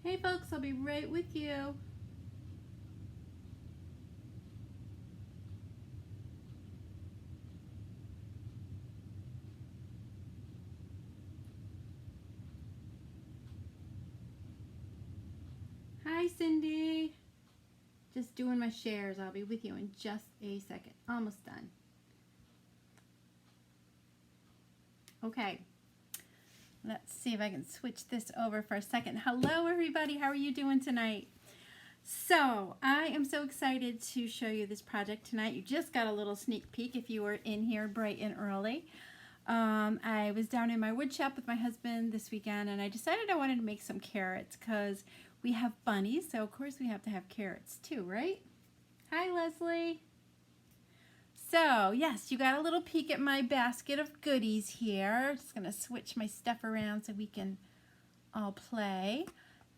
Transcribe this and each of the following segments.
Hey folks, I'll be right with you. Hi Cindy. Just doing my shares. I'll be with you in just a second. Almost done. Okay. Let's see if I can switch this over for a second. Hello everybody. How are you doing tonight? So, I am so excited to show you this project tonight. You just got a little sneak peek if you were in here bright and early. I was down in my wood shop with my husband this weekend and I decided I wanted to make some carrots because we have bunnies, so of course we have to have carrots too, right? Hi Leslie. So yes, you got a little peek at my basket of goodies here. Just gonna switch my stuff around so we can all play.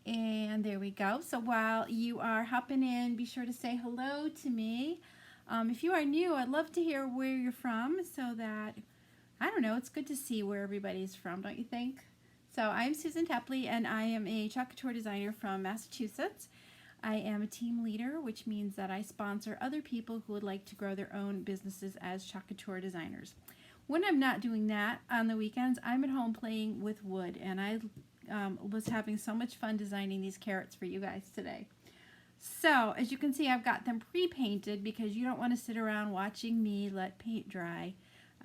And there we go. So while you are hopping in, be sure to say hello to me. If you are new, I'd love to hear where you're from so that, I don't know, it's good to see where everybody's from, don't you think? So I'm Susan Tapley and I am a chalk couture designer from Massachusetts. I am a team leader, which means that I sponsor other people who would like to grow their own businesses as chalk couture designers. When I'm not doing that on the weekends, I'm at home playing with wood, and I was having so much fun designing these carrots for you guys today. So as you can see, I've got them pre-painted because you don't want to sit around watching me let paint dry.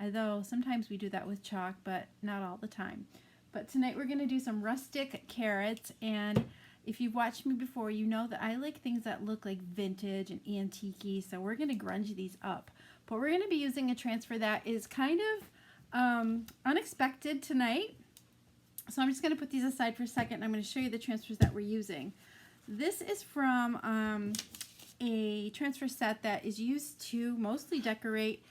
Although sometimes we do that with chalk, but not all the time. But tonight we're going to do some rustic carrots, and if you've watched me before, you know that I like things that look like vintage and antique-y, so we're going to grunge these up. But we're going to be using a transfer that is kind of unexpected tonight. So I'm just going to put these aside for a second and I'm going to show you the transfers that we're using. This is from a transfer set that is used to mostly decorate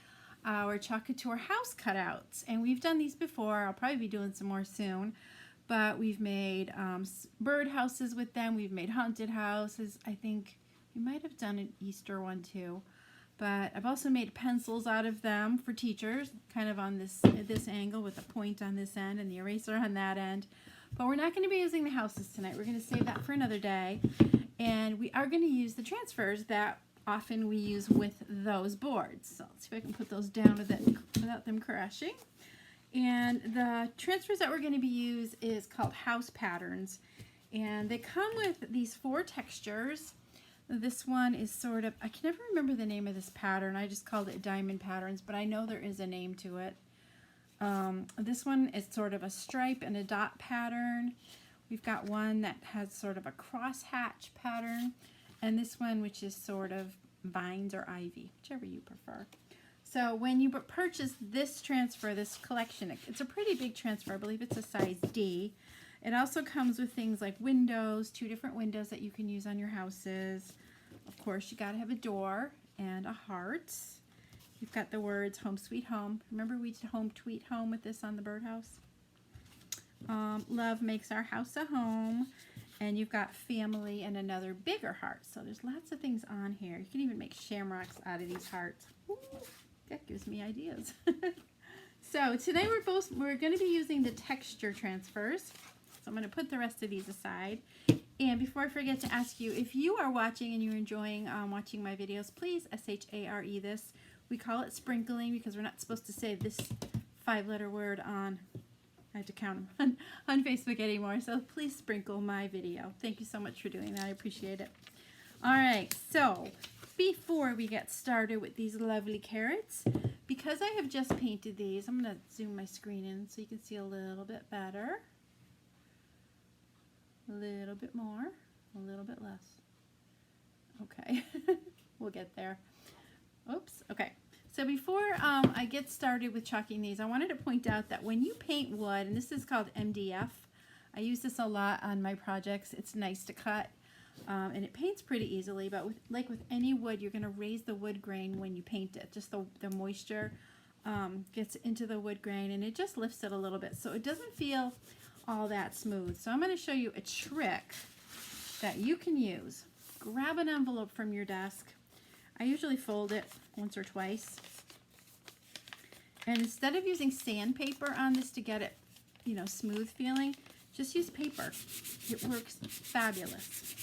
our chalk couture house cutouts. And we've done these before. I'll probably be doing some more soon. But we've made bird houses with them. We've made haunted houses. I think we might have done an Easter one too. But I've also made pencils out of them for teachers, kind of on this angle with a point on this end and the eraser on that end. But we're not going to be using the houses tonight. We're going to save that for another day. And we are going to use the transfers that often we use with those boards. So let's see if I can put those down without them crashing. And the transfers that we're going to be using is called house patterns. And they come with these 4 textures. This one is sort of, I can never remember the name of this pattern. I just called it diamond patterns, but I know there is a name to it. This one is sort of a stripe and a dot pattern. We've got one that has sort of a crosshatch pattern, and this one which is sort of vines or ivy, whichever you prefer. So when you purchase this transfer, this collection, it's a pretty big transfer. I believe it's a size D. It also comes with things like windows, 2 different windows that you can use on your houses. Of course, you got to have a door and a heart. You've got the words home sweet home. Remember we did home sweet home with this on the birdhouse? Love makes our house a home. And you've got family and another bigger heart. So there's lots of things on here. You can even make shamrocks out of these hearts. Ooh, that gives me ideas. So today we're going to be using the texture transfers. So I'm going to put the rest of these aside. And before I forget to ask you, if you are watching and you're enjoying watching my videos, please S-H-A-R-E this. We call it sprinkling because we're not supposed to say this 5-letter word on, I have to count them, on Facebook anymore. So please sprinkle my video. Thank you so much for doing that. I appreciate it. All right, so before we get started with these lovely carrots, because I have just painted these, I'm going to zoom my screen in so you can see a little bit better. A little bit more, a little bit less. Okay, we'll get there. Oops, okay. So before I get started with chalking these, I wanted to point out that when you paint wood, and this is called MDF, I use this a lot on my projects. It's nice to cut, and it paints pretty easily, but like with any wood, you're going to raise the wood grain when you paint it. Just the moisture gets into the wood grain, and it just lifts it a little bit, so it doesn't feel all that smooth. So I'm going to show you a trick that you can use. Grab an envelope from your desk. I usually fold it once or twice. And instead of using sandpaper on this to get it, smooth feeling, Just use paper. It works fabulous.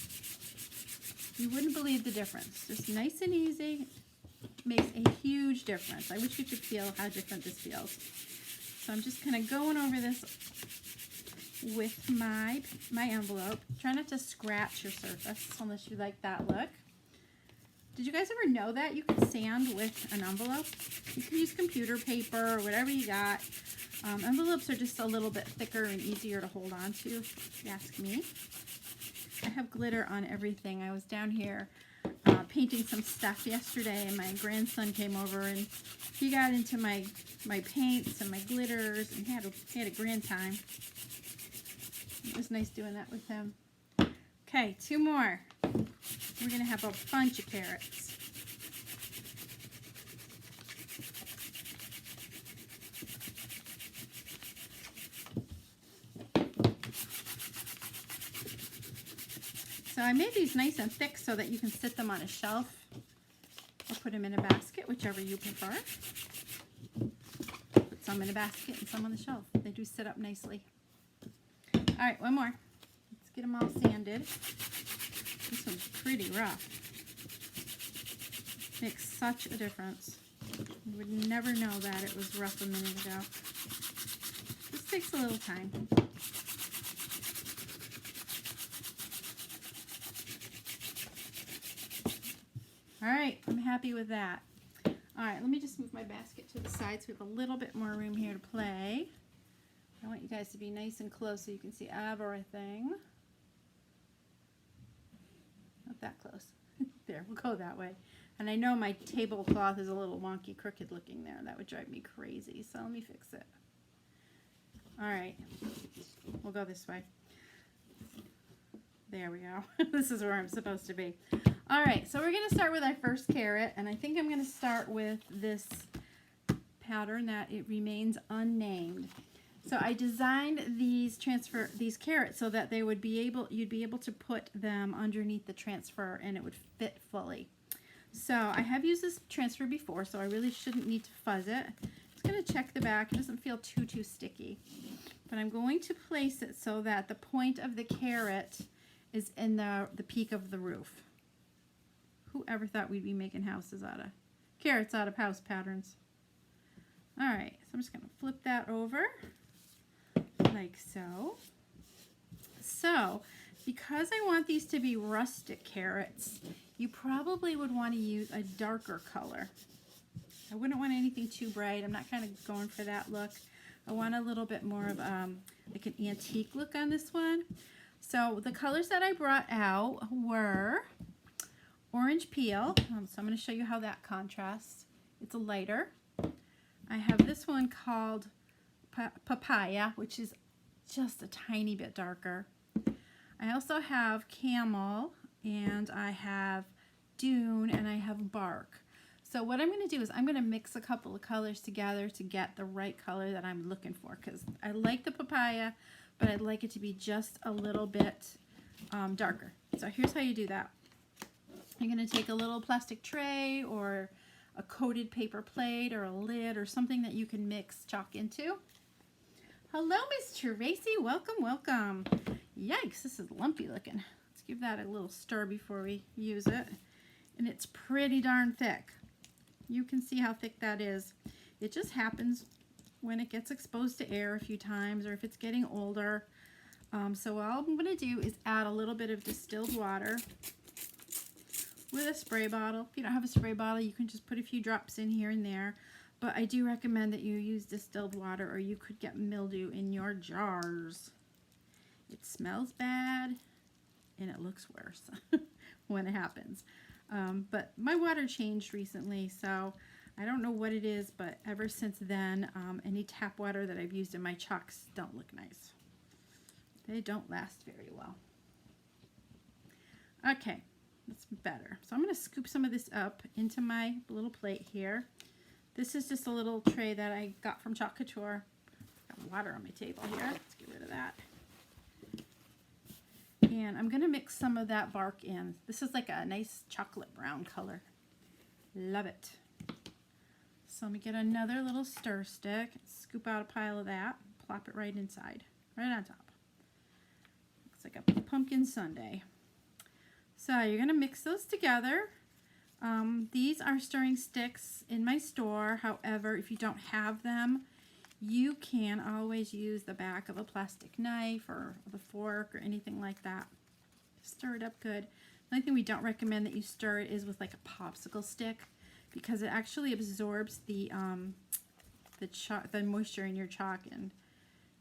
You wouldn't believe the difference. Just nice and easy. Makes a huge difference. I wish you could feel how different this feels. So I'm just kind of going over this with my envelope. Try not to scratch your surface unless you like that look. Did you guys ever know that you can sand with an envelope? You can use computer paper or whatever you got. Envelopes are just a little bit thicker and easier to hold on to, if you ask me. I have glitter on everything. I was down here painting some stuff yesterday, and my grandson came over and he got into my paints and my glitters and he had a grand time. It was nice doing that with him. Okay, 2 more. We're going to have a bunch of carrots. So I made these nice and thick so that you can sit them on a shelf or put them in a basket, whichever you prefer. Put some in a basket and some on the shelf. They do sit up nicely. All right, 1 more. Let's get them all sanded. This one's pretty rough. Makes such a difference. You would never know that it was rough a minute ago. This takes a little time. All right, I'm happy with that. All right, let me just move my basket to the side so we have a little bit more room here to play. I want you guys to be nice and close so you can see everything. Not that close. There, we'll go that way. And I know my tablecloth is a little wonky, crooked looking there. That would drive me crazy, so let me fix it. All right, we'll go this way. There we go. This is where I'm supposed to be. All right, so we're going to start with our first carrot, and I think I'm going to start with this pattern that it remains unnamed. So I designed these carrots so that you'd be able to put them underneath the transfer and it would fit fully. So I have used this transfer before, so I really shouldn't need to fuzz it. It's going to check the back. It doesn't feel too sticky. But I'm going to place it so that the point of the carrot is in the peak of the roof. Whoever thought we'd be making carrots out of house patterns? All right, so I'm just going to flip that over like so. So, because I want these to be rustic carrots, you probably would want to use a darker color. I wouldn't want anything too bright. I'm not kind of going for that look. I want a little bit more of like an antique look on this one. So the colors that I brought out were orange peel. So I'm going to show you how that contrasts. It's a lighter. I have this one called papaya, which is just a tiny bit darker. I also have camel, and I have dune, and I have bark. So what I'm going to do is I'm going to mix a couple of colors together to get the right color that I'm looking for, because I like the papaya, but I'd like it to be just a little bit darker. So here's how you do that. You're going to take a little plastic tray or a coated paper plate or a lid or something that you can mix chalk into. Hello, Miss Tracy. Welcome, welcome. Yikes, this is lumpy looking. Let's give that a little stir before we use it. And it's pretty darn thick. You can see how thick that is. It just happens when it gets exposed to air a few times or if it's getting older. So all I'm going to do is add a little bit of distilled water with a spray bottle. If you don't have a spray bottle, you can just put a few drops in here and there. But I do recommend that you use distilled water or you could get mildew in your jars. It smells bad and it looks worse when it happens. But my water changed recently, so I don't know what it is, but ever since then, any tap water that I've used in my chalks don't look nice. They don't last very well. Okay, that's better. So I'm going to scoop some of this up into my little plate here. This is just a little tray that I got from Chalk Couture. Got water on my table here. Let's get rid of that. And I'm going to mix some of that bark in. This is like a nice chocolate brown color. Love it. So let me get another little stir stick, scoop out a pile of that, plop it right inside, right on top. It's like a pumpkin sundae. So you're going to mix those together. These are stirring sticks in my store. However, if you don't have them, you can always use the back of a plastic knife or the fork or anything like that. Stir it up good. The only thing we don't recommend that you stir it is with like a popsicle stick, because it actually absorbs the moisture in your chalk and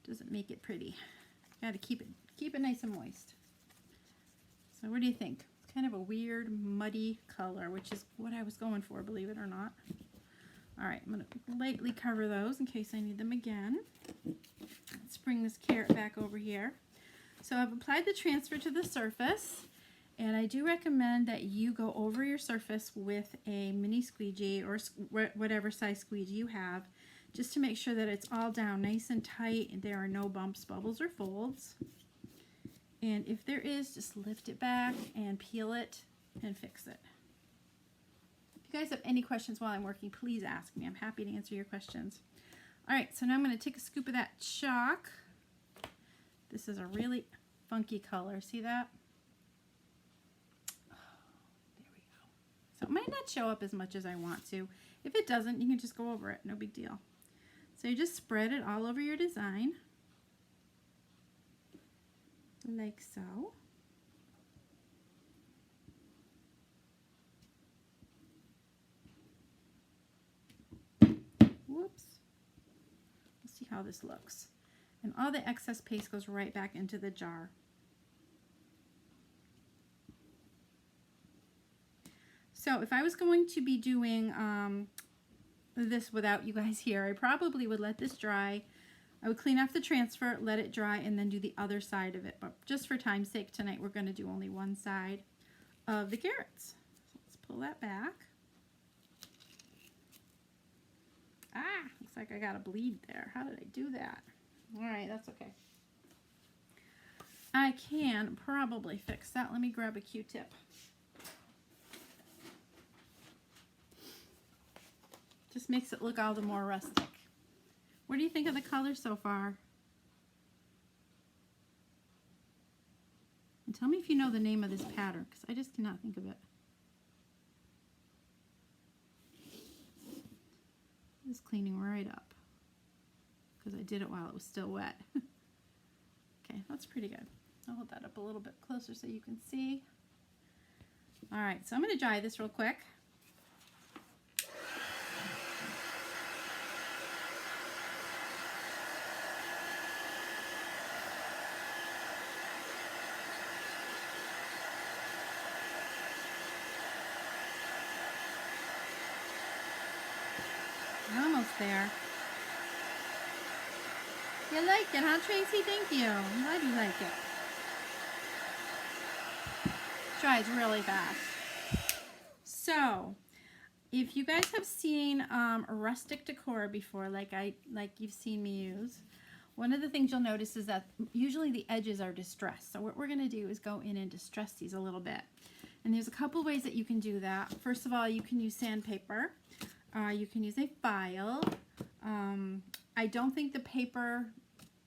doesn't make it pretty. You got to keep it nice and moist. So what do you think? Kind of a weird muddy color, which is what I was going for, believe it or not. All right, I'm going to lightly cover those in case I need them again. Let's bring this carrot back over here. So I've applied the transfer to the surface, and I do recommend that you go over your surface with a mini squeegee or whatever size squeegee you have, just to make sure that it's all down nice and tight and there are no bumps, bubbles, or folds. And if there is, just lift it back and peel it and fix it. If you guys have any questions while I'm working, please ask me. I'm happy to answer your questions. All right, so now I'm going to take a scoop of that chalk. This is a really funky color. See that? Oh, there we go. So it might not show up as much as I want to. If it doesn't, you can just go over it. No big deal. So you just spread it all over your design. Like so. Whoops. Let's see how this looks. And all the excess paste goes right back into the jar. So if I was going to be doing this without you guys here, I probably would let this dry. I would clean off the transfer, let it dry, and then do the other side of it. But just for time's sake tonight, we're going to do only one side of the carrots. So let's pull that back. Ah, looks like I got a bleed there. How did I do that? All right, that's okay. I can probably fix that. Let me grab a Q-tip. Just makes it look all the more rustic. What do you think of the color so far? And tell me if you know the name of this pattern, because I just cannot think of it. It's cleaning right up, because I did it while it was still wet. Okay, that's pretty good. I'll hold that up a little bit closer so you can see. All right, so I'm going to dry this real quick. Almost there. You like it, huh, Tracy? Thank you. I'm glad you like it. Dries really fast. So, if you guys have seen rustic decor before, like you've seen me use, one of the things you'll notice is that usually the edges are distressed. So what we're going to do is go in and distress these a little bit. And there's a couple ways that you can do that. First of all, you can use sandpaper. You can use a file. I don't think the paper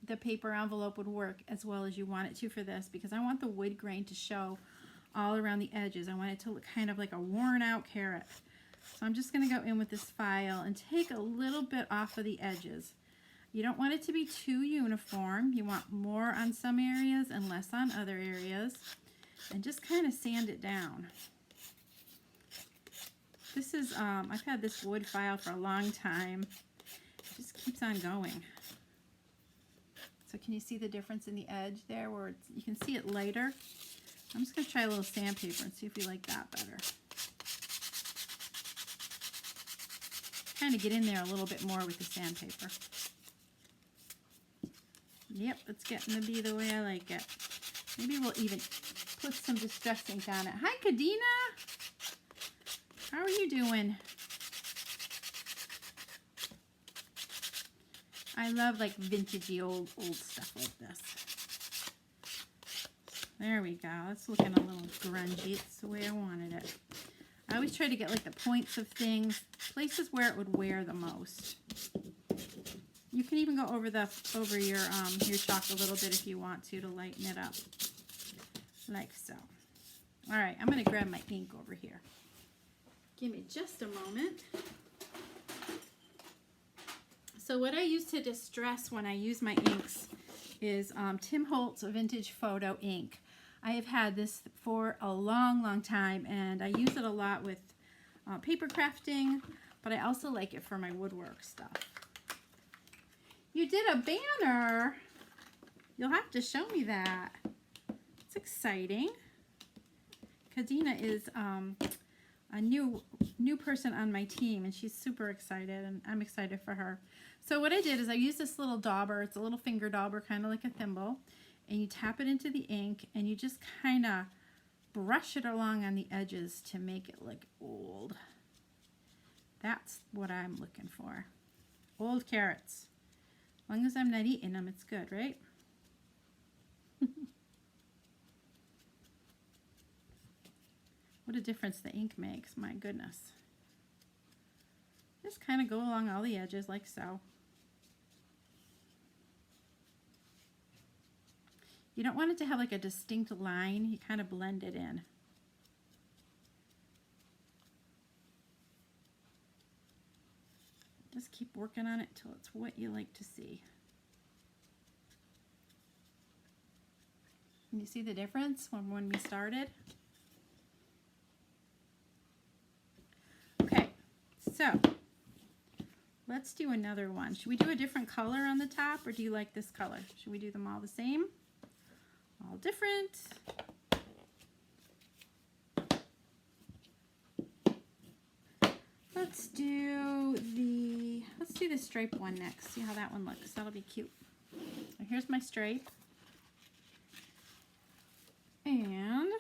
envelope would work as well as you want it to for this, because I want the wood grain to show all around the edges. I want it to look kind of like a worn out carrot. So I'm just going to go in with this file and take a little bit off of the edges. You don't want it to be too uniform. You want more on some areas and less on other areas. And just kind of sand it down. This is, I've had this wood file for a long time. It just keeps on going. So can you see the difference in the edge there where you can see it lighter? I'm just going to try a little sandpaper and see if we like that better. Kind of get in there a little bit more with the sandpaper. Yep, it's getting to be the way I like it. Maybe we'll even put some distress ink on it. Hi, Kadena! How are you doing? I love like vintagey old stuff like this. There we go. It's looking a little grungy. It's the way I wanted it. I always try to get like the points of things, places where it would wear the most. You can even go over your chalk a little bit if you want to lighten it up. like so. All right, I'm going to grab my ink over here. Give me just a moment. So what I use to distress when I use my inks is Tim Holtz Vintage Photo ink. I have had this for a long, long time, and I use it a lot with paper crafting, but I also like it for my woodwork stuff. You did a banner. You'll have to show me that. It's exciting. Kadena is a new person on my team, and she's super excited, and I'm excited for her. So what I did is I used this little dauber. It's a little finger dauber, kind of like a thimble, and you tap it into the ink, and you just kind of brush it along on the edges to make it look old. That's what I'm looking for. Old carrots. As long as I'm not eating them, it's good, right? What a difference the ink makes, my goodness. Just kind of go along all the edges like so. You don't want it to have like a distinct line. You kind of blend it in. Just keep working on it till it's what you like to see. Can you see the difference from when we started? Okay, so let's do another one. Should we do a different color on the top, or do you like this color? Should we do them all the same? All different. Let's do the stripe one next. See how that one looks. That'll be cute. So here's my stripe. And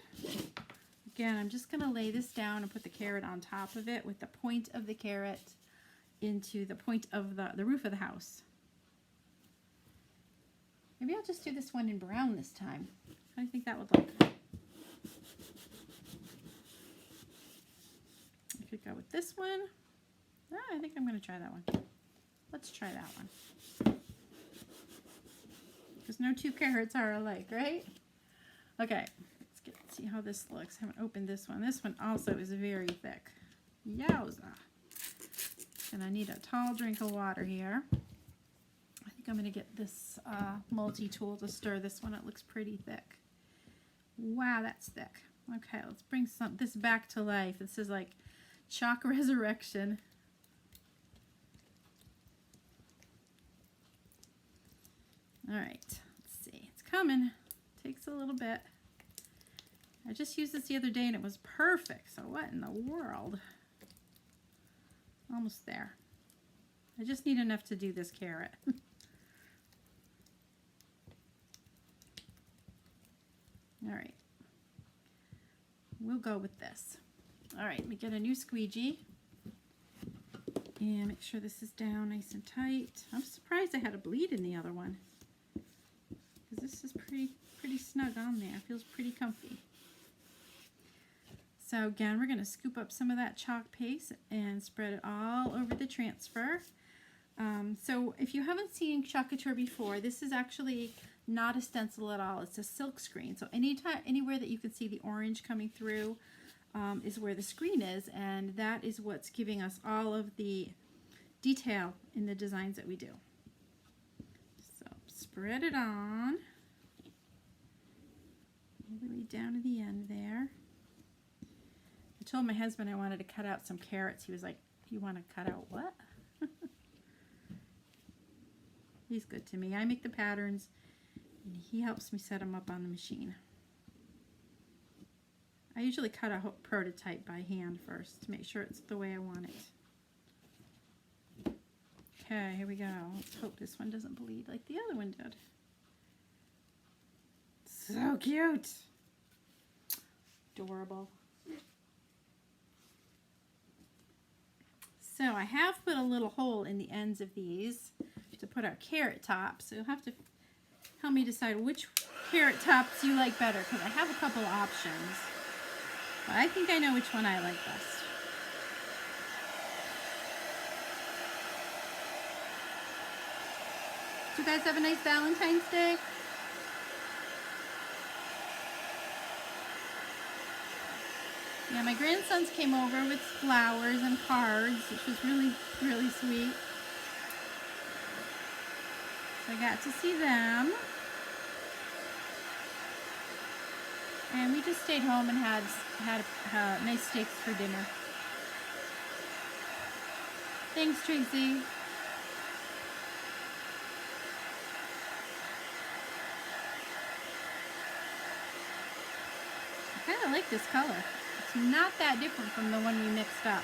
again, I'm just going to lay this down and put the carrot on top of it with the point of the carrot into the point of the roof of the house. Maybe I'll just do this one in brown this time. How do you think that would look? I could go with this one. I think I'm going to try that one. Let's try that one. Because no two carrots are alike, right? Okay, let's see how this looks. I haven't opened this one. This one also is very thick. Yowza. And I need a tall drink of water here. I think I'm going to get this multi-tool to stir this one. It looks pretty thick. Wow, that's thick. Okay, let's bring this back to life. This is like chalk resurrection. All right, let's see. It's coming. Takes a little bit. I just used this the other day and it was perfect. So what in the world? Almost there. I just need enough to do this carrot. All right. We'll go with this. All right, let me get a new squeegee. And make sure this is down nice and tight. I'm surprised I had a bleed in the other one. Because this is pretty snug on there. It feels pretty comfy. So again, we're going to scoop up some of that chalk paste and spread it all over the transfer. So if you haven't seen chalk couture before, this is actually not a stencil at all. It's a silk screen. So anywhere that you can see the orange coming through is where the screen is, and that is what's giving us all of the detail in the designs that we do. So spread it on all the way down to the end there. I told my husband I wanted to cut out some carrots. He was like, "You want to cut out what?" He's good to me. I make the patterns, and he helps me set them up on the machine. I usually cut a prototype by hand first to make sure it's the way I want it. Okay, here we go. Let's hope this one doesn't bleed like the other one did. So cute. Adorable. So I have put a little hole in the ends of these to put our carrot tops. So you'll have to help me decide which carrot tops you like better, because I have a couple options. But I think I know which one I like best. Did you guys have a nice Valentine's Day? Yeah, my grandsons came over with flowers and cards, which was really, really sweet. So I got to see them. And we just stayed home and had nice steaks for dinner. Thanks, Tracy. I kind of like this color. It's not that different from the one we mixed up.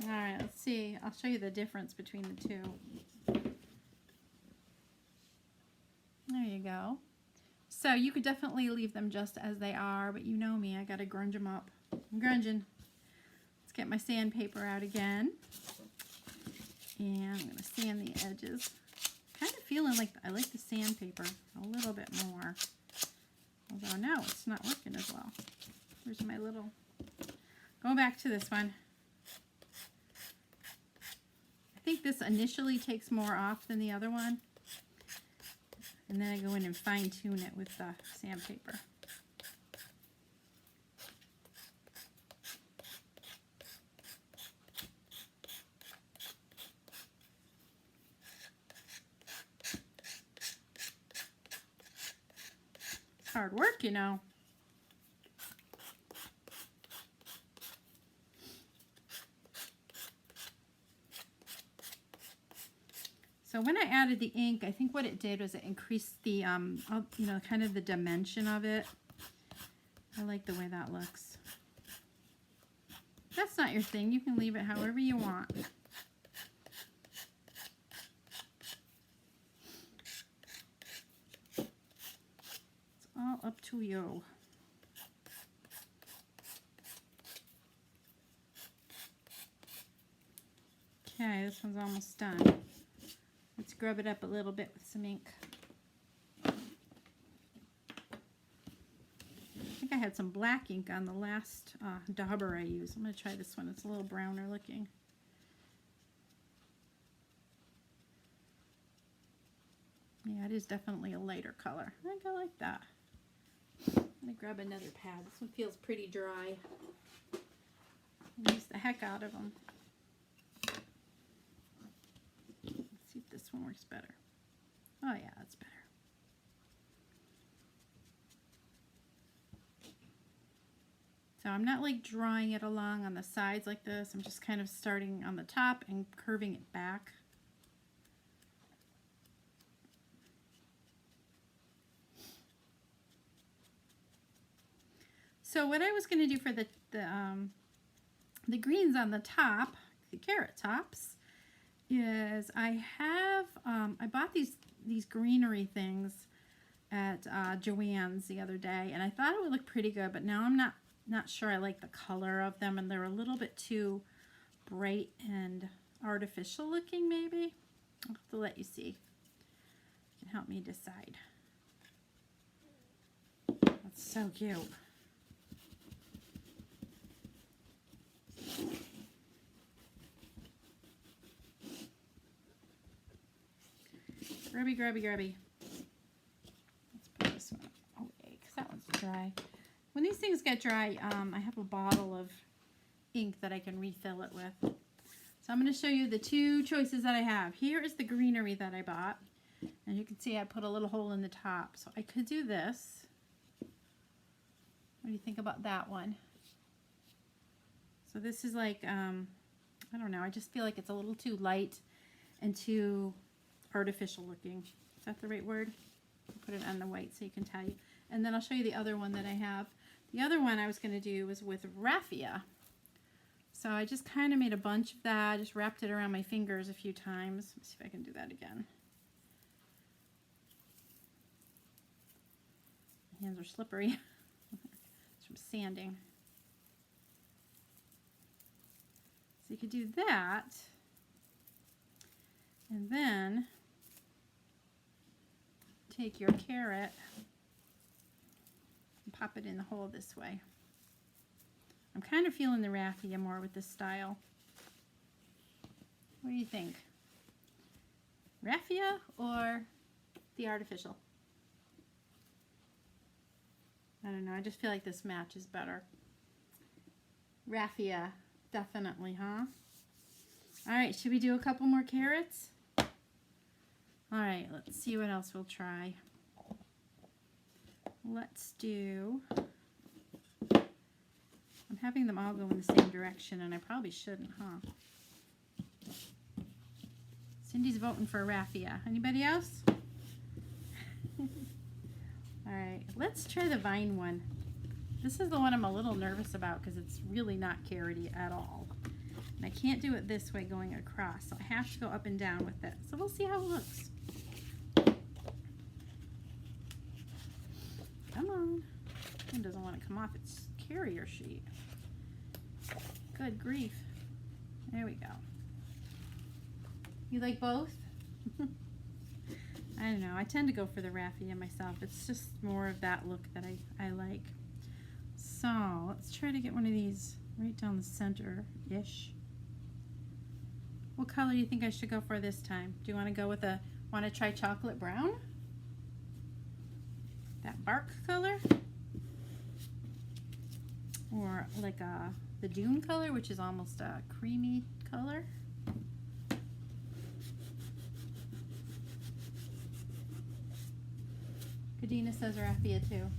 Alright, let's see. I'll show you the difference between the two. There you go. So you could definitely leave them just as they are, but you know me, I gotta grunge them up. I'm grunging. Let's get my sandpaper out again. And I'm gonna sand the edges. Kind of feeling like I like the sandpaper a little bit more. Although now it's not working as well. Where's my little... Go back to this one. I think this initially takes more off than the other one. And then I go in and fine tune it with the sandpaper. It's hard work, you know. So when I added the ink, I think what it did was it increased the, you know, kind of the dimension of it. I like the way that looks. If that's not your thing, you can leave it however you want. It's all up to you. Okay, this one's almost done. Let's grub it up a little bit with some ink. I think I had some black ink on the last dauber I used. I'm going to try this one. It's a little browner looking. Yeah, it is definitely a lighter color. I think I like that. I'm going to grab another pad. This one feels pretty dry. I'll use the heck out of them. See if this one works better. Oh yeah, that's better. So I'm not like drawing it along on the sides like this. I'm just kind of starting on the top and curving it back. So what I was going to do for the greens on the top, the carrot tops, is I have I bought these greenery things at Joann's the other day, and I thought it would look pretty good, but now I'm not sure I like the color of them, and they're a little bit too bright and artificial looking. Maybe I'll have to let you see. You can help me decide. That's so cute. Grubby, grubby, grubby. Let's put this one away because that one's dry. When these things get dry, I have a bottle of ink that I can refill it with. So I'm going to show you the two choices that I have. Here is the greenery that I bought. And you can see I put a little hole in the top. So I could do this. What do you think about that one? So this is like, I don't know, I just feel like it's a little too light and too artificial looking. Is that the right word? I'll put it on the white so you can tell you. And then I'll show you the other one that I have. The other one I was going to do was with raffia. So I just kind of made a bunch of that, just wrapped it around my fingers a few times. Let's see if I can do that again. My hands are slippery. It's from sanding. So you could do that. And then take your carrot and pop it in the hole this way. I'm kind of feeling the raffia more with this style. What do you think? Raffia or the artificial? I don't know. I just feel like this matches better. Raffia, definitely, huh? All right, should we do a couple more carrots? All right, let's see what else we'll try. Let's do... I'm having them all go in the same direction, and I probably shouldn't, huh? Cindy's voting for raffia. Anybody else? All right, let's try the vine one. This is the one I'm a little nervous about because it's really not carroty at all. And I can't do it this way going across, so I have to go up and down with it. So we'll see how it looks. Come on. It doesn't want to come off its carrier sheet. Good grief. There we go. You like both? I don't know. I tend to go for the raffia myself. It's just more of that look that I like. So let's try to get one of these right down the center-ish. What color do you think I should go for this time? Do you want to go with want to try chocolate brown? That bark color? Or like the dune color, which is almost a creamy color? Kadena says raffia too.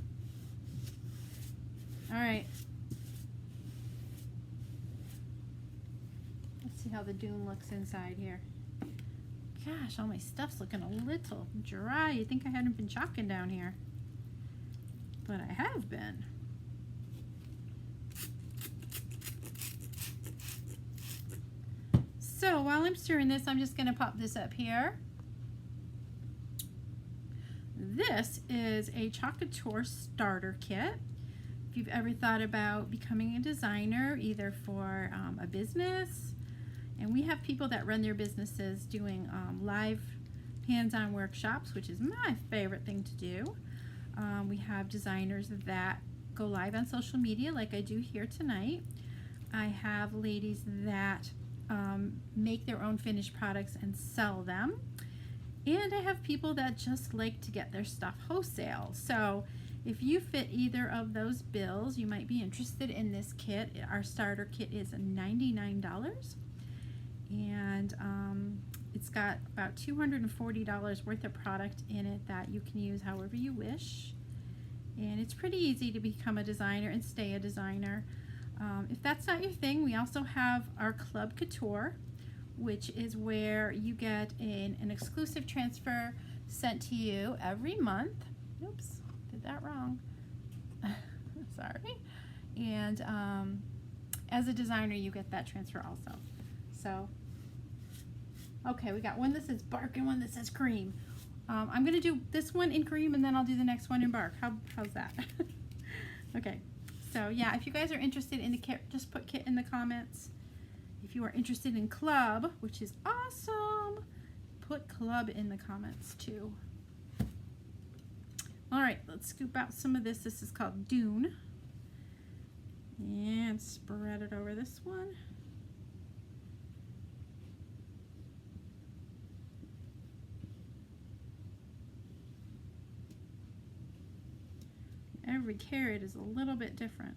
All right. Let's see how the dune looks inside here. Gosh, all my stuff's looking a little dry. You'd think I hadn't been chalking down here. But I have been. So while I'm stirring this, I'm just going to pop this up here. This is a Chocateur starter kit. If you've ever thought about becoming a designer, either for a business, and we have people that run their businesses doing live hands-on workshops, which is my favorite thing to do. We have designers that go live on social media like I do here tonight. I have ladies that make their own finished products and sell them. And I have people that just like to get their stuff wholesale. So if you fit either of those bills, you might be interested in this kit. Our starter kit is $99. And it's got about $240 worth of product in it that you can use however you wish. And it's pretty easy to become a designer and stay a designer. If that's not your thing, we also have our Club Couture, which is where you get an exclusive transfer sent to you every month. Oops, did that wrong. Sorry. And as a designer, you get that transfer also. So, okay, we got one that says bark and one that says cream. I'm going to do this one in cream and then I'll do the next one in bark. How's that? Okay, so yeah, if you guys are interested in the kit, just put kit in the comments. If you are interested in club, which is awesome, put club in the comments too. All right, let's scoop out some of this. This is called Dune. And spread it over this one. Every carrot is a little bit different.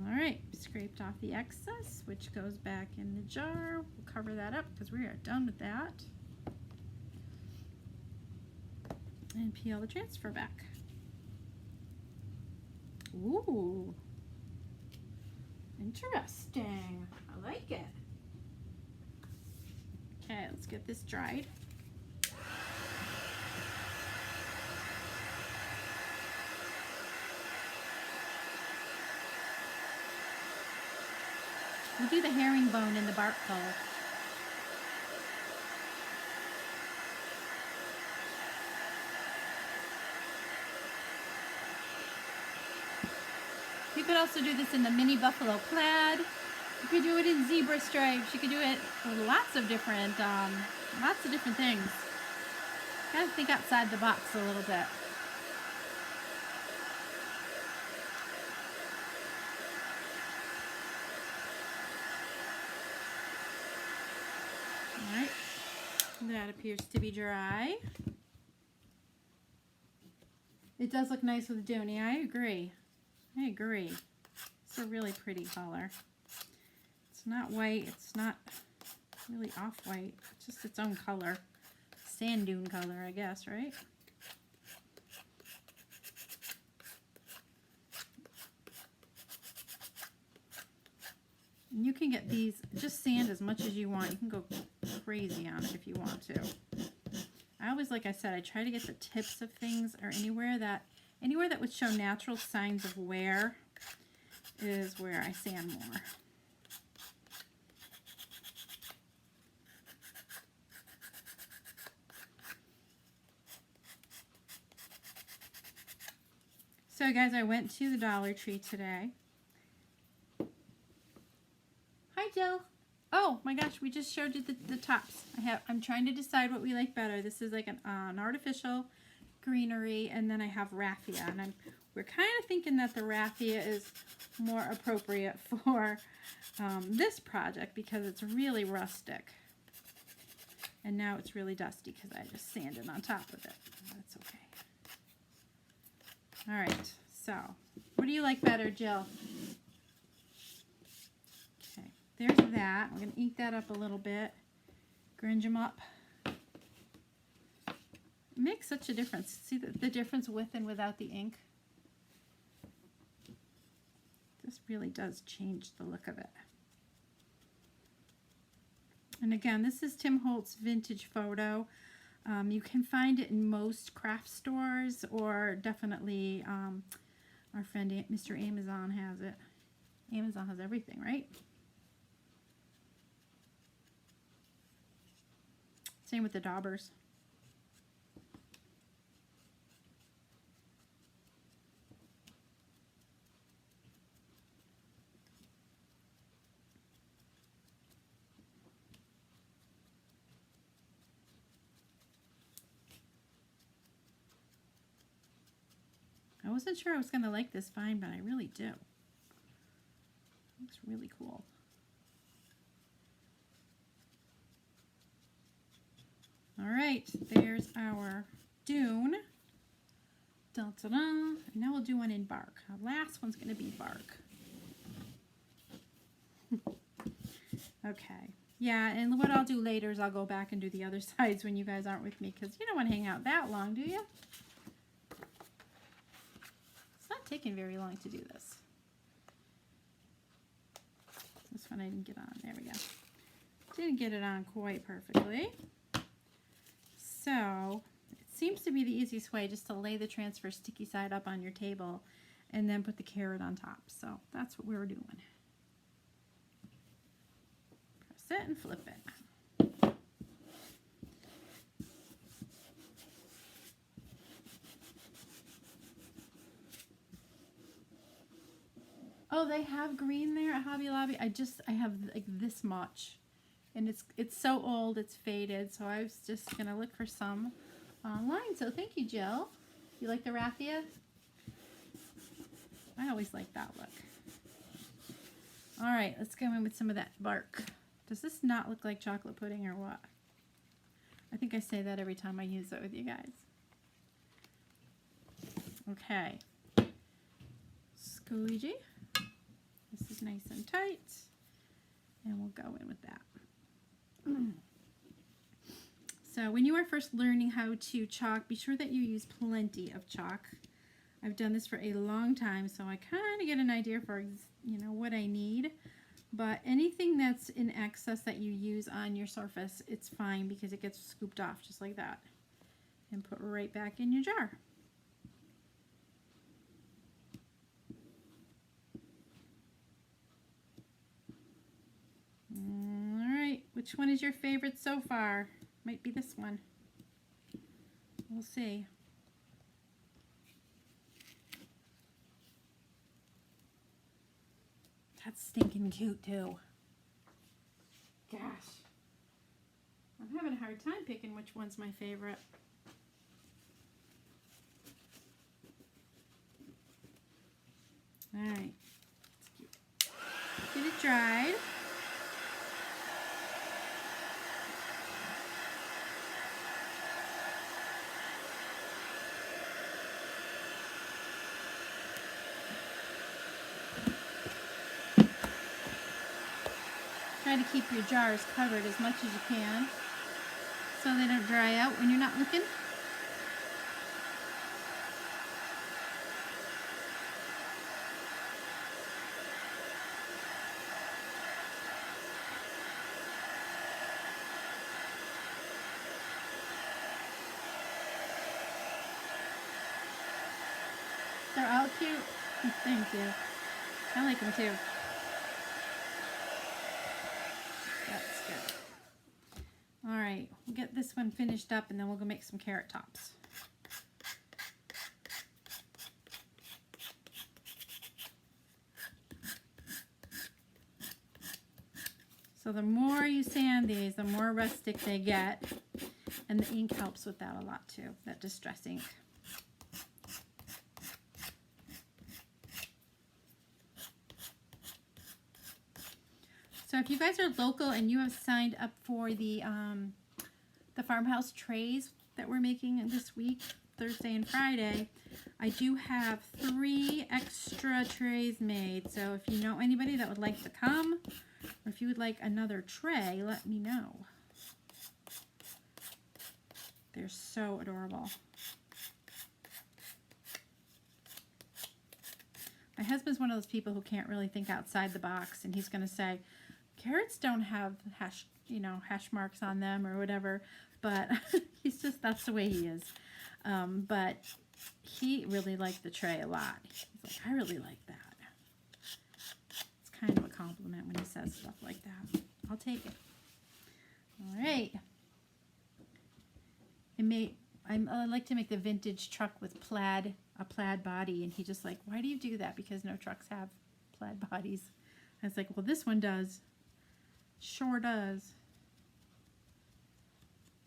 All right, scraped off the excess, which goes back in the jar. We'll cover that up because we are done with that. And peel the transfer back. Ooh, interesting. I like it. Okay, let's get this dried. We do the herringbone in the bark color. You could also do this in the mini buffalo plaid. You could do it in zebra stripes. You could do it with lots of different things. Gotta think outside the box a little bit. All right. That appears to be dry. It does look nice with Dooney. I agree. I agree. It's a really pretty color. It's not white. It's not really off-white. It's just its own color. Sand dune color, I guess, right? And you can get these, just sand as much as you want. You can go crazy on it if you want to. I always, like I said, I try to get the tips of things or anywhere that would show natural signs of wear is where I sand more. So guys, I went to the Dollar Tree today. Hi Jill. Oh my gosh, we just showed you the tops. I'm trying to decide what we like better. This is like an artificial greenery, and then I have raffia, and we're kind of thinking that the raffia is more appropriate for this project because it's really rustic. And now it's really dusty because I just sanded on top of it. That's okay. All right, so what do you like better, Jill? Okay, there's that. I'm going to ink that up a little bit. Gringe them up. It makes such a difference. See the difference with and without the ink? This really does change the look of it. And again, this is Tim Holtz Vintage Photo. You can find it in most craft stores, or definitely our friend Mr. Amazon has it. Amazon has everything, right? Same with the daubers. I wasn't sure I was going to like this vine, but I really do. It looks really cool. All right, there's our dune. Dun, dun, dun. And now we'll do one in bark. Our last one's going to be bark. Okay. Yeah, and what I'll do later is I'll go back and do the other sides when you guys aren't with me, because you don't want to hang out that long, do you? It's not taking very long to do this. This one I didn't get on. There we go. Didn't get it on quite perfectly. So it seems to be the easiest way, just to lay the transfer sticky side up on your table and then put the carrot on top. So that's what we're doing. Press it and flip it. Oh, they have green there at Hobby Lobby. I have like this much. And it's so old, it's faded, so I was just going to look for some online. So thank you, Jill. You like the raffia? I always like that look. All right, let's go in with some of that bark. Does this not look like chocolate pudding or what? I think I say that every time I use it with you guys. Okay. Squeegee. This is nice and tight. And we'll go in with that. So when you are first learning how to chalk, be sure that you use plenty of chalk. I've done this for a long time, so I kind of get an idea for, you know, what I need. But anything that's in excess that you use on your surface, it's fine because it gets scooped off just like that and put right back in your jar. Alright, which one is your favorite so far? Might be this one. We'll see. That's stinking cute too. Gosh. I'm having a hard time picking which one's my favorite. Alright. Get it dried. Try to keep your jars covered as much as you can so they don't dry out when you're not looking. They're all cute. Thank you. I like them too. That's good. All right, we'll get this one finished up and then we'll go make some carrot tops. So the more you sand these, the more rustic they get, and the ink helps with that a lot too, that distress ink. So if you guys are local and you have signed up for the farmhouse trays that we're making this week, Thursday and Friday, I do have 3 extra trays made. So if you know anybody that would like to come, or if you would like another tray, let me know. They're so adorable. My husband's one of those people who can't really think outside the box, and he's going to say, carrots don't have hash marks on them or whatever, but he's just, that's the way he is. But he really liked the tray a lot. He's like, I really like that. It's kind of a compliment when he says stuff like that. I'll take it. All right. I like to make the vintage truck with a plaid body, and he just like, why do you do that? Because no trucks have plaid bodies. I was like, well, this one does. Sure does.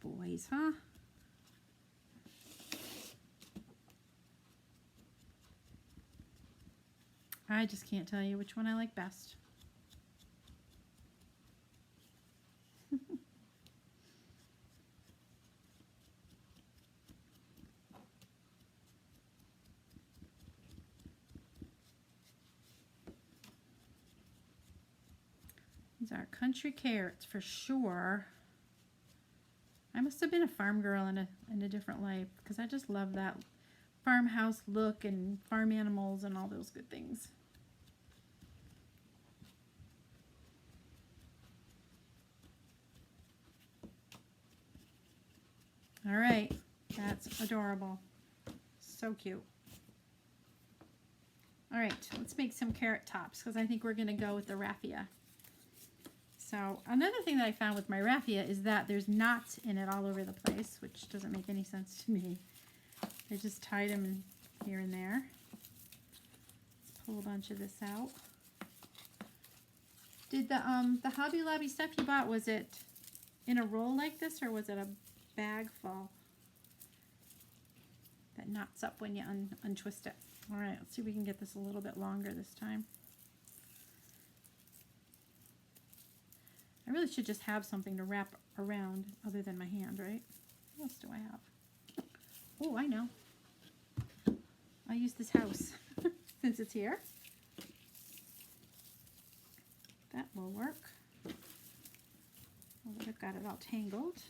Boys, huh? I just can't tell you which one I like best. These are country carrots for sure. I must have been a farm girl in a different life, because I just love that farmhouse look and farm animals and all those good things. All right, that's adorable. So cute. All right, let's make some carrot tops, because I think we're going to go with the raffia. So another thing that I found with my raffia is that there's knots in it all over the place, which doesn't make any sense to me. I just tied them in here and there. Let's pull a bunch of this out. Did the Hobby Lobby stuff you bought, was it in a roll like this, or was it a bag full that knots up when you untwist it? All right, let's see if we can get this a little bit longer this time. I really should just have something to wrap around other than my hand, right? What else do I have? Oh, I know. I'll use this house since it's here. That will work. I've got it all tangled.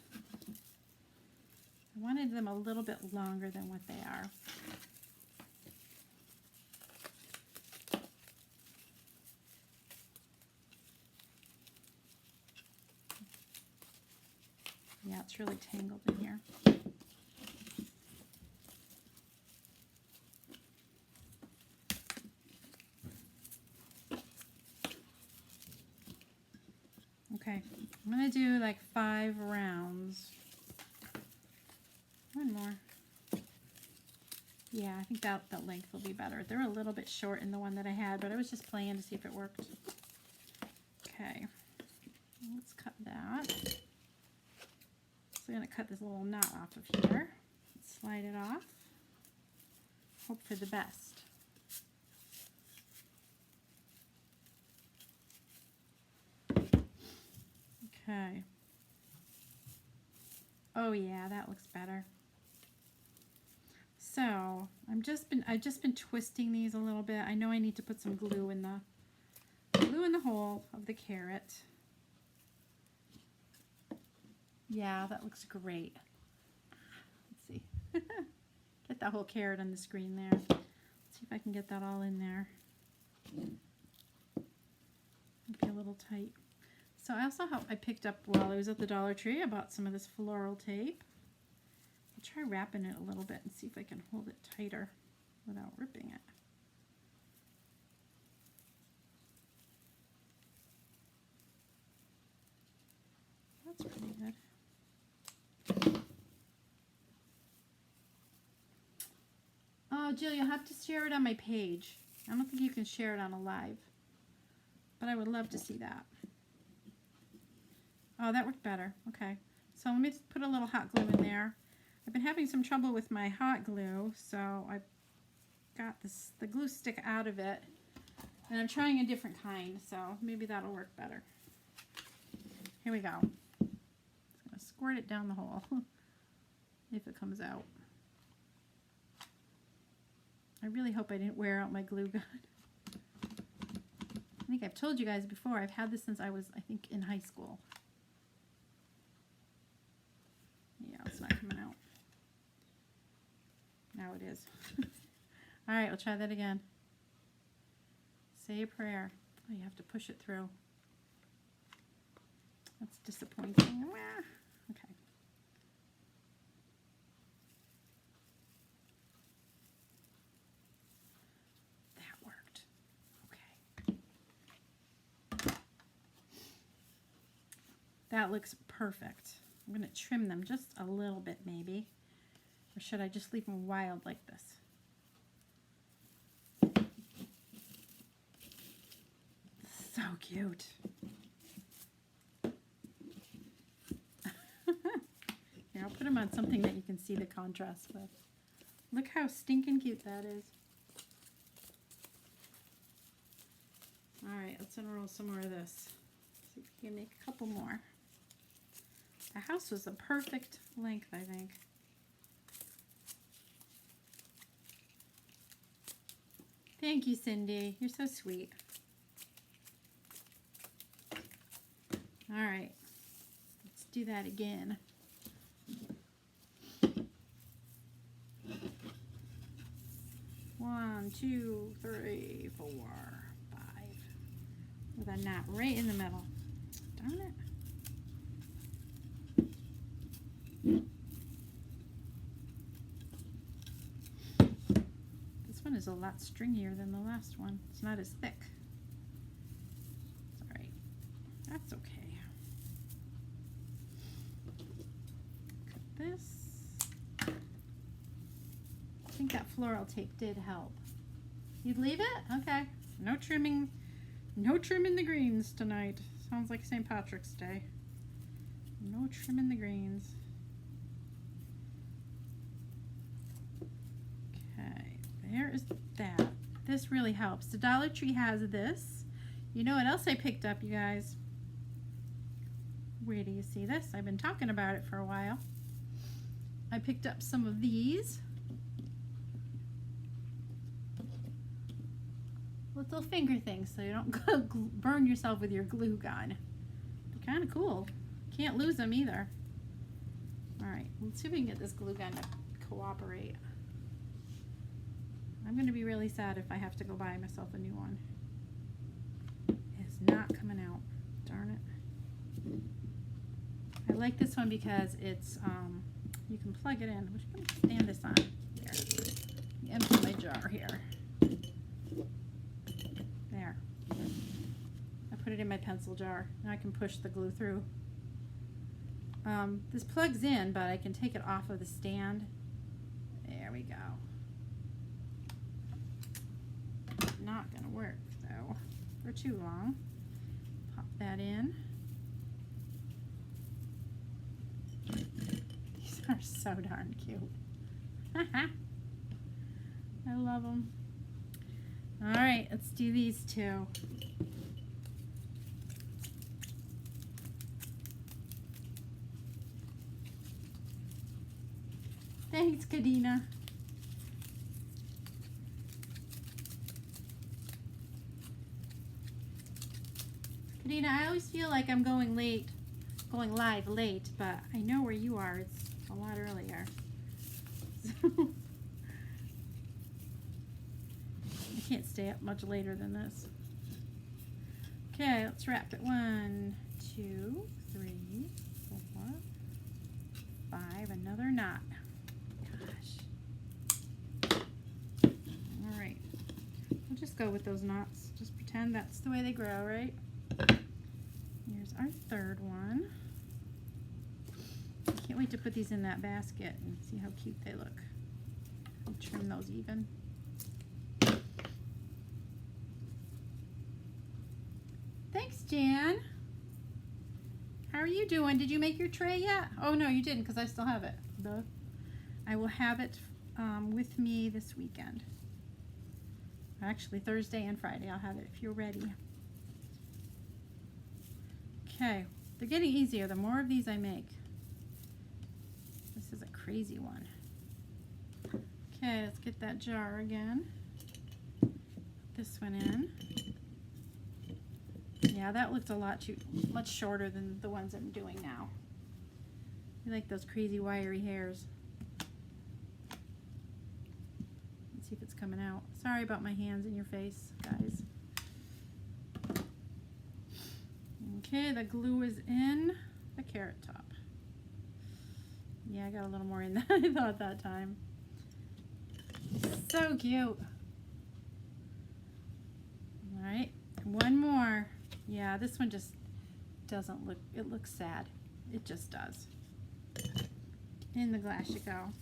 I wanted them a little bit longer than what they are. Yeah, it's really tangled in here. Okay, I'm going to do like 5 rounds. One more. Yeah, I think that length will be better. They're a little bit short in the one that I had, but I was just playing to see if it worked. Okay, let's cut that. So I'm going to cut this little knot off of here. Slide it off. Hope for the best. Okay. Oh yeah, that looks better. So I've just been twisting these a little bit. I know I need to put some glue in the hole of the carrot. Yeah, that looks great. Let's see. Get that whole carrot on the screen there. Let's see if I can get that all in there. Might be a little tight. So I picked up while I was at the Dollar Tree, I bought some of this floral tape. I'll try wrapping it a little bit and see if I can hold it tighter without ripping it. That's pretty good. Oh, Jill, you'll have to share it on my page. I don't think you can share it on a live, but I would love to see that. Oh, that worked better. Okay, so let me put a little hot glue in there. I've been having some trouble with my hot glue, so I've got the glue stick out of it, and I'm trying a different kind, so maybe that'll work better. Here we go. I'm going to squirt it down the hole if it comes out. I really hope I didn't wear out my glue gun. I think I've told you guys before, I've had this since I was, I think, in high school. Yeah, it's not coming out. Now it is. All right, we'll try that again. Say a prayer. Oh, you have to push it through. That's disappointing. Okay. That worked. Okay. That looks perfect. I'm going to trim them just a little bit maybe. Or should I just leave them wild like this? So cute. Here, I'll put them on something that you can see the contrast with. Look how stinking cute that is. Alright, let's unroll some more of this. See if we can make a couple more. The house was the perfect length, I think. Thank you, Cindy. You're so sweet. All right, let's do that again. One, two, three, 4, 5. With a knot right in the middle. Darn it. This one is a lot stringier than the last one. It's not as thick. It's all right. That's okay. Cut this. I think that floral tape did help. You'd leave it? Okay. No trimming. No trimming the greens tonight. Sounds like St. Patrick's Day. No trimming the greens. Okay, there is that. This really helps. The Dollar Tree has this. You know what else I picked up, you guys? Where do you see this? I've been talking about it for a while. I picked up some of these. Little finger things so you don't burn yourself with your glue gun. They're kind of cool. Can't lose them either. Alright, let's see if we can get this glue gun to cooperate. I'm going to be really sad if I have to go buy myself a new one. It's not coming out. Darn it. I like this one because it's, you can plug it in. I'm going to stand this on. There. Empty my jar here. There. I put it in my pencil jar. Now I can push the glue through. This plugs in, but I can take it off of the stand. There we go. Not gonna work though for too long. Pop that in. These are so darn cute. I love them. All right, let's do these two. Thanks, Kadena. Kadena, I always feel like I'm going going live late, but I know where you are. It's a lot earlier. So I can't stay up much later than this. Okay, let's wrap it. 1, 2, 3, 4, 5. Another knot. Gosh. All right. We'll just go with those knots. Just pretend that's the way they grow, right? Here's our third one. I can't wait to put these in that basket and see how cute they look. I'll trim those even. Thanks, Jan. How are you doing? Did you make your tray yet? Oh, no, you didn't, because I still have it. Duh. I will have it with me this weekend. Actually, Thursday and Friday. I'll have it if you're ready. Okay. They're getting easier the more of these I make. This is a crazy one. Okay, let's get that jar again. Put this one in. Yeah, that looked a lot much shorter than the ones I'm doing now. I like those crazy wiry hairs. Let's see if it's coming out. Sorry about my hands in your face, guys. Okay, the glue is in the carrot top. Yeah, I got a little more in than I thought that time. So cute. All right, one more. Yeah, this one just doesn't look, it looks sad. It just does. In the glass you go.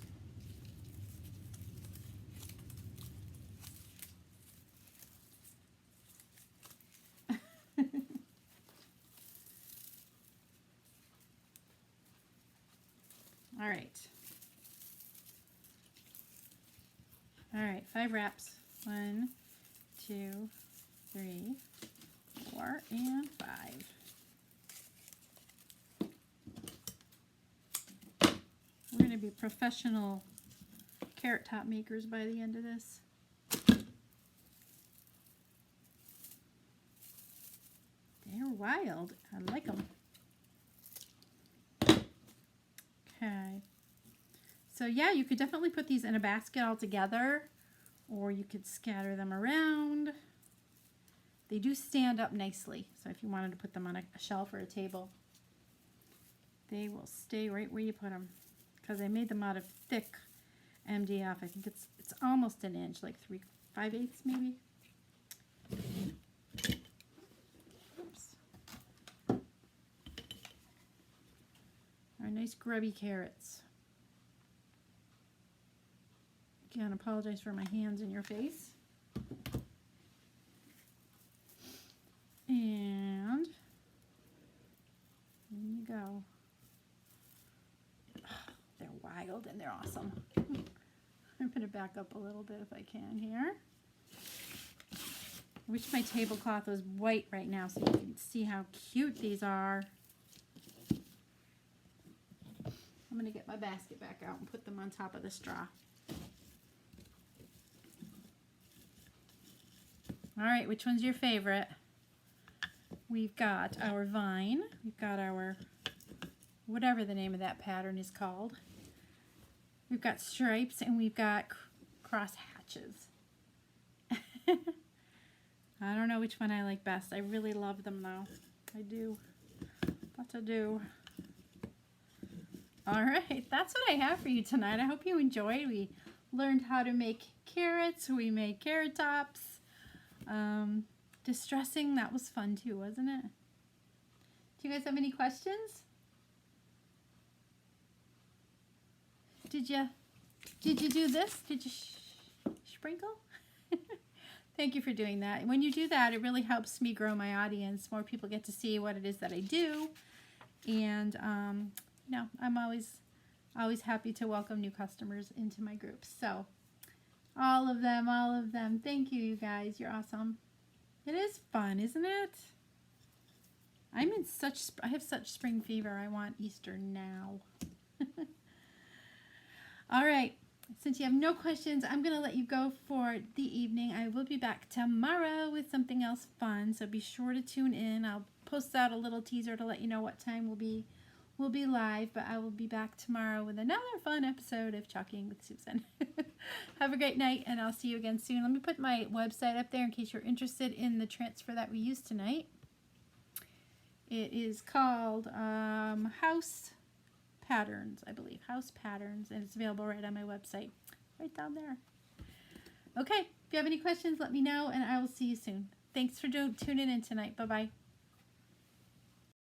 All right. All right, 5 wraps. 1, 2, 3, 4, and 5. We're going to be professional carrot top makers by the end of this. They're wild. I like them. Okay. So yeah, you could definitely put these in a basket all together, or you could scatter them around. They do stand up nicely, so if you wanted to put them on a shelf or a table, they will stay right where you put them. Because I made them out of thick MDF. I think it's almost an inch, like 3/5 maybe. Oops. Our nice grubby carrots. Again, apologize for my hands in your face. And there you go. Oh, they're wild and they're awesome. I'm going to back up a little bit if I can here. I wish my tablecloth was white right now so you can see how cute these are. I'm going to get my basket back out and put them on top of the straw. All right, which one's your favorite? We've got our vine. We've got our, whatever the name of that pattern is called. We've got stripes and we've got cross hatches. I don't know which one I like best. I really love them though. I do. But I do. All right, that's what I have for you tonight. I hope you enjoyed. We learned how to make carrots. We made carrot tops. Distressing, that was fun too, wasn't it? Do you guys have any questions? Did you do this? Did you sprinkle? Thank you for doing that. When you do that, it really helps me grow my audience. More people get to see what it is that I do. And, you know, I'm always happy to welcome new customers into my groups. So, all of them. Thank you, you guys. You're awesome. It is fun, isn't it? I have such spring fever. I want Easter now. All right. Since you have no questions, I'm going to let you go for the evening. I will be back tomorrow with something else fun, so be sure to tune in. I'll post out a little teaser to let you know what time we'll be will be live, but I will be back tomorrow with another fun episode of Chalking with Susan. Have a great night, and I'll see you again soon. Let me put my website up there in case you're interested in the transfer that we used tonight. It is called House Patterns, I believe. House Patterns, and it's available right on my website. Right down there. Okay, if you have any questions, let me know, and I will see you soon. Thanks for tuning in tonight. Bye-bye.